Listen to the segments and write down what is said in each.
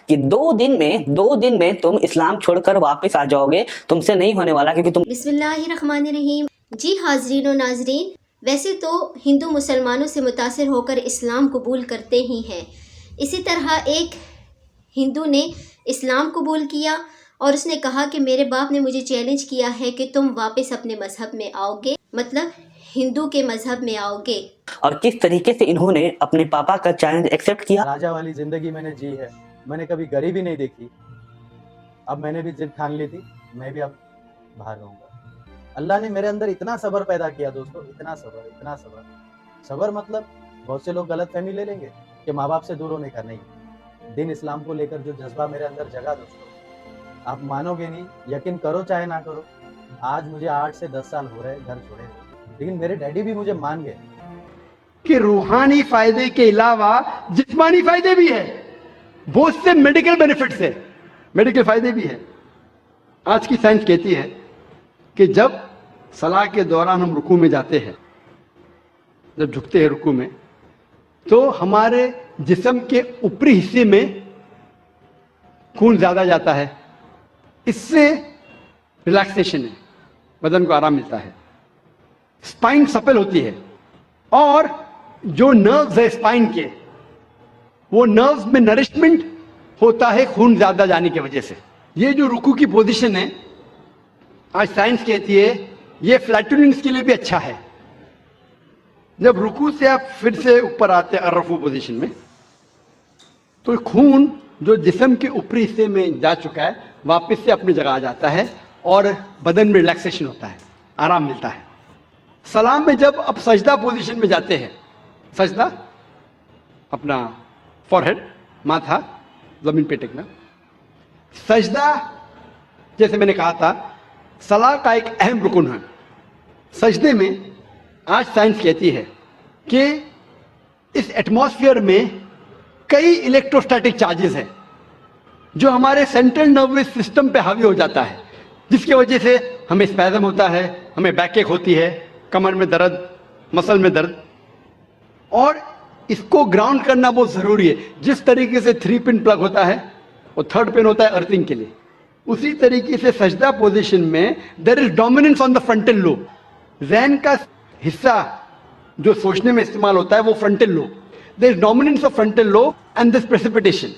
कि 2 दिन में तुम इस्लाम छोड़कर वापस आ जाओगे, तुमसे नहीं होने वाला, क्योंकि तुम बिस्मिल्लाहिर्रहमानिर्रहीम। जी हाजरीन और नाजरीन, वैसे तो हिंदू मुसलमानों से मुतासिर होकर इस्लाम कबूल करते ही हैं। इसी तरह एक हिंदू ने इस्लाम कबूल किया और उसने कहा कि मेरे बाप ने मुझे चैलेंज किया है कि तुम वापस अपने मजहब में आओगे, मतलब हिंदू के मजहब में आओगे। और किस तरीके से इन्होंने अपने पापा का चैलेंज एक्सेप्ट किया। राजा वाली जिंदगी मैंने जी है, मैंने कभी गरीबी नहीं देखी। अब मैंने भी जिद ठान ली थी, मैं भी अब बाहर रहूंगा। अल्लाह ने मेरे अंदर इतना सब्र पैदा किया दोस्तों, इतना सब्र। सब्र मतलब बहुत से लोग गलत फहमी ले लेंगे कि माँ बाप से दूर होने का। नहीं, दिन इस्लाम को लेकर जो जज्बा मेरे अंदर जगा दोस्तों, आप मानोगे नहीं, यकीन करो चाहे ना करो। आज मुझे 8 से 10 साल हो रहे हैं घर छोड़े, लेकिन मेरे डैडी भी मुझे मान गए कि रूहानी फायदे के अलावा जिस्मानी फायदे भी है, बहुत से मेडिकल बेनिफिट्स है, मेडिकल फायदे भी है। आज की साइंस कहती है कि जब सलाह के दौरान हम रुकू में जाते हैं, जब झुकते हैं रुकू में, तो हमारे जिस्म के ऊपरी हिस्से में खून ज्यादा जाता है, इससे रिलैक्सेशन है, बदन को आराम मिलता है, स्पाइन सफल होती है, और जो नर्व्स है स्पाइन के, वो नर्व्स में नरिशमेंट होता है खून ज्यादा जाने की वजह से। ये जो रुकू की पोजीशन है, आज साइंस कहती है ये फ्लैटनिंग्स के लिए भी अच्छा है। जब रुकू से आप फिर से ऊपर आते हैं अर्रफू पोजीशन में, तो खून जो जिस्म के ऊपरी हिस्से में जा चुका है वापस से अपनी जगह आ जाता है और बदन में रिलैक्सेशन होता है, आराम मिलता है। सलाम में जब आप सजदा पोजीशन में जाते हैं, सजदा अपना फॉरहेड, माथा जमीन पे टेकना, सजदा जैसे मैंने कहा था सलाह का एक अहम रुकन है। सजदे में आज साइंस कहती है कि इस एटमॉस्फेयर में कई इलेक्ट्रोस्टैटिक चार्जेस हैं जो हमारे सेंट्रल नर्वस सिस्टम पे हावी हो जाता है, जिसकी वजह से हमें स्पैज़म होता है, हमें बैकएक होती है, कमर में दर्द, मसल में दर्द, और इसको ग्राउंड करना बहुत जरूरी है। जिस तरीके से 3 पिन प्लग होता है और 3rd पिन होता है अर्थिंग के लिए, उसी तरीके से सजदा पोजीशन में there is dominance on the frontal lobe. ज़हन का हिस्सा जो सोचने में इस्तेमाल होता है वो frontal lobe, there is dominance of frontal lobe and this precipitation.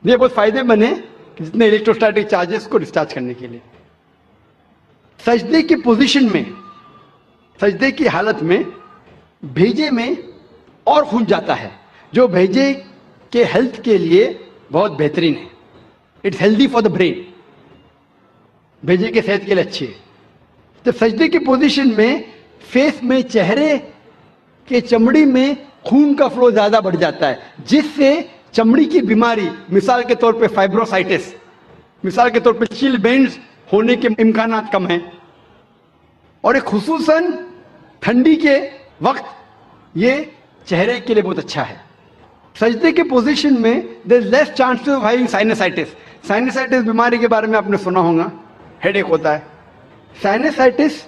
ये बहुत फायदे बने जितने इलेक्ट्रोस्टैटिक चार्जेस को डिस्चार्ज करने के लिए। सजदे की पोजीशन में, सजदे की हालत में भेजे में और खून जाता है, जो भेजे के हेल्थ के लिए बहुत बेहतरीन है। It's healthy for the brain, भेजे के सेहत के लिए अच्छी है। जब सजदे की पोजीशन में फेस में, चेहरे के चमड़ी में खून का फ्लो ज्यादा बढ़ जाता है, जिससे चमड़ी की बीमारी, मिसाल के तौर पे फाइब्रोसाइटिस, मिसाल के तौर पे चिल बेंड्स होने के इम्कान कम हैं, और एक खुसूसन ठंडी के वक्त ये चेहरे के लिए बहुत अच्छा है। सजदे के पोजीशन में there is less chances of having sinusitis. Sinusitis बीमारी के बारे में आपने सुना होगा, हेडेक होता है। साइनसाइटिस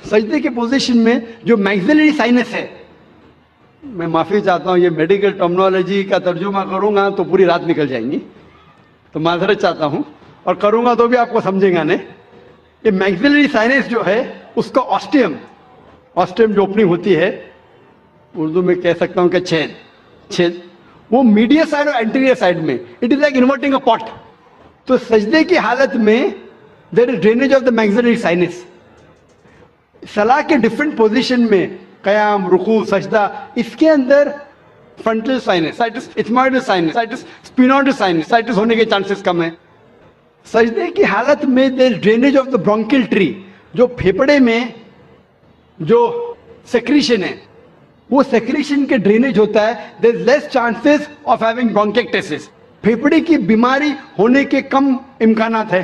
सजदे के पोजीशन में जो मैक्सिलरी साइनस है, मैं माफी चाहता हूँ, ये मेडिकल टर्मिनोलॉजी का तर्जुमा करूंगा तो पूरी रात निकल जाएंगी, तो माजरत चाहता हूँ, और करूंगा तो भी आपको समझेगा नहीं। ये मैक्सिलरी साइनस जो है उसका ऑस्टियम, ऑस्टियम जो ओपनिंग होती है, उर्दू में कह सकता हूँ कि छेद, वो मीडियल साइड और एंटीरियर साइड में, it is like inverting a pot. तो सजदे की हालत में there is drainage of the maxillary sinus. सलाह के डिफरेंट पोजीशन में, कयाम, रुकू, सजदा, इसके अंदर frontal sinusitis, ethmoidal sinusitis, sphenoidal sinusitis होने के चांसेस कम है। सजदे की हालत में there is drainage of the bronchial tree, जो फेफड़े में जो सेक्रीशन है, वो सेक्रीशन के ड्रेनेज होता है, there is less chances of having bronchitis. फेफड़े की बीमारी होने के कम इम्कानात है।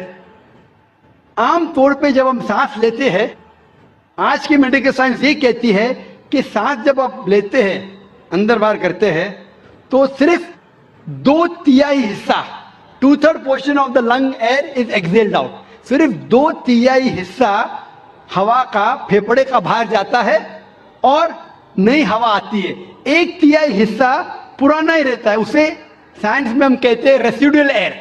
आम तौर पे जब हम सांस लेते हैं, आज की मेडिकल साइंस ये कहती है कि सांस जब आप लेते हैं, अंदर बाहर करते हैं, तो सिर्फ 2/3 हिस्सा, 2/3 portion of the lung air is exhaled out. सिर्फ 2/3 हिस्सा हवा का, फेफड़े का बाहर जाता है और नई हवा आती है। 1/3 हिस्सा पुराना ही रहता है, उसे साइंस में हम कहते हैं रेसिडुअल एयर,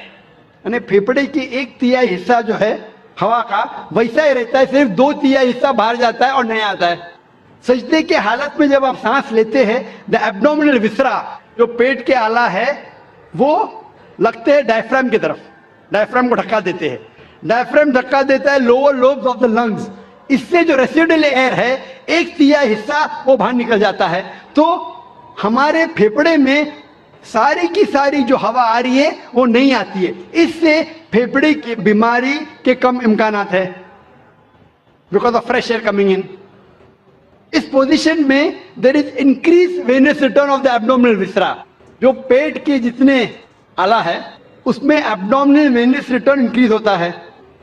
यानी फेफड़े की 1/3 हिस्सा जो है हवा का वैसा ही रहता है, सिर्फ 2/3 हिस्सा बाहर जाता है और नहीं आता है। सजदे के हालत में जब आप सांस लेते हैं, द एब्डोमिनल विसरा, जो पेट के आला है, वो लगते हैं डायफ्राम की तरफ, डायफ्राम को ढका देते हैं, डायफ्राम धक्का देता है lower lobes of the lungs, इससे जो रेसिडुअल एयर है 1/3 हिस्सा वो बाहर निकल जाता है। तो हमारे फेफड़े में सारी की सारी जो हवा आ रही है वो नहीं आती है, इससे फेफड़े की बीमारी के कम इम्कानात है, because of fresh air coming in. इस पोजीशन में there is increase venous return of the abdominal viscera, जो पेट के जितने आला है उसमें एब्डोमिनल वेनस रिटर्न इंक्रीज होता है।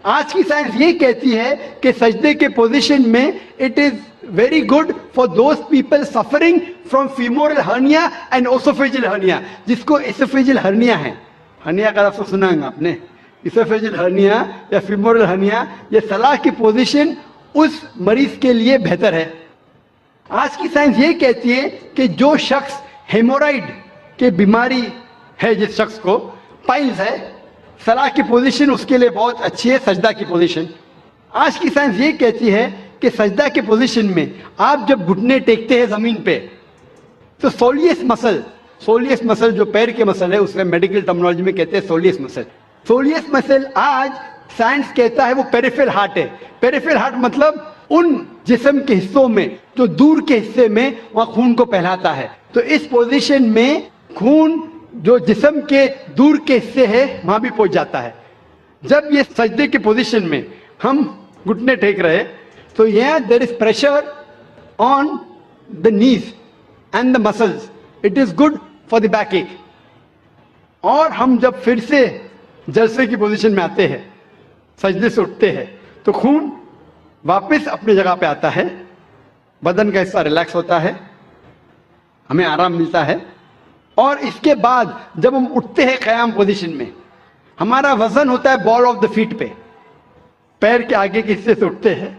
आज की साइंस ये कहती है कि सजदे के पोजीशन में it is very good for those people suffering from femoral hernia and oesophageal hernia, जिसको एसोफेजियल हर्निया है, हर्निया का लफ्ज़ सुना है आपने, एसोफेजियल हर्निया या फीमोरल हर्निया, ये सलाह की पोजीशन उस मरीज के लिए बेहतर है। आज की साइंस ये कहती है कि जो शख्स हेमोराइड के बीमारी है, जिस शख्स को पाइल्स है, सलाह की पोजीशन उसके लिए बहुत अच्छी है, सजदा की पोजीशन। आज की साइंस ये कहती है कि सजदा के पोजीशन में आप जब घुटने टेकते हैं जमीन पे, तो सोलियस मसल जो पैर के मसल है, उसमें मेडिकल टर्मिनोलॉजी में कहते हैं सोलियस मसल। सोलियस मसल आज साइंस कहता है वो पेरिफेरल हार्ट है। पेरिफेरल हार्ट मतलब उन जिस्म के हिस्सों में जो दूर के हिस्से में वहां खून को फैलाता है। तो इस पोजीशन में खून जो जिस्म के दूर के हिस्से है वहां भी पहुंच जाता है। जब ये सजदे के पोजीशन में हम घुटने टेक रहे, तो यहाँ there is pressure on the knees and the muscles, it is good for the back ache. और हम जब फिर से जलसे की पोजीशन में आते हैं, सजदे से उठते हैं, तो खून वापस अपनी जगह पे आता है, बदन का हिस्सा रिलैक्स होता है, हमें आराम मिलता है। और इसके बाद जब हम उठते हैं क़याम पोजीशन में, हमारा वजन होता है बॉल ऑफ द फीट पे, पैर के आगे के हिस्से से उठते हैं।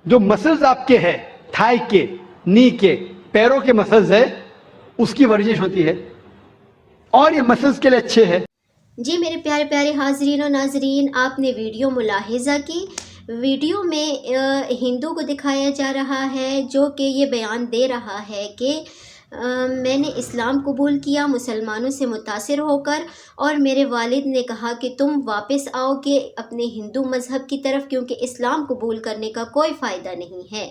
जो मसल्स आपके हैं, थाई के, नी के, पैरों के मसल्स है, उसकी वर्जिश होती है और ये मसल्स के लिए अच्छे हैं। जी मेरे प्यारे प्यारे हाजरीन और नाजरीन, आपने वीडियो मुलाहिजा की। वीडियो में हिंदू को दिखाया जा रहा है जो कि ये बयान दे रहा है कि मैंने इस्लाम कबूल किया मुसलमानों से मुतासिर होकर, और मेरे वालिद ने कहा कि तुम वापस आओगे अपने हिंदू मज़हब की तरफ, क्योंकि इस्लाम कबूल करने का कोई फ़ायदा नहीं है।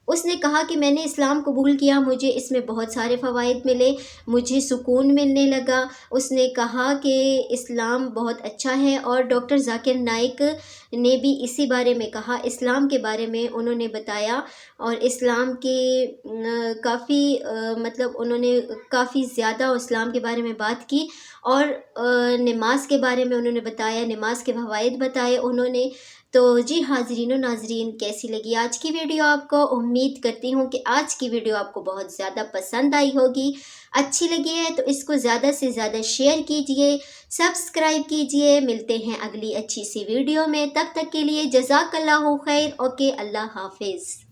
उसने कहा कि मैंने इस्लाम कबूल किया, मुझे इसमें बहुत सारे फ़वाइद मिले, मुझे सुकून मिलने लगा। उसने कहा कि इस्लाम बहुत अच्छा है। और डॉक्टर जाकिर नाइक ने भी इसी बारे में कहा, इस्लाम के बारे में उन्होंने बताया, और इस्लाम के काफ़ी मतलब उन्होंने काफ़ी ज़्यादा इस्लाम के बारे में बात की, और नमाज के बारे में उन्होंने बताया, नमाज के फ़वाइद बताए उन्होंने। तो जी हाजरीन और नाजरीन, कैसी लगी आज की वीडियो आपको? उम्मीद करती हूँ कि आज की वीडियो आपको बहुत ज़्यादा पसंद आई होगी। अच्छी लगी है तो इसको ज़्यादा से ज़्यादा शेयर कीजिए, सब्सक्राइब कीजिए। मिलते हैं अगली अच्छी सी वीडियो में, तब तक के लिए जज़ाकल्लाहु खैर। ओके, अल्लाह हाफिज़।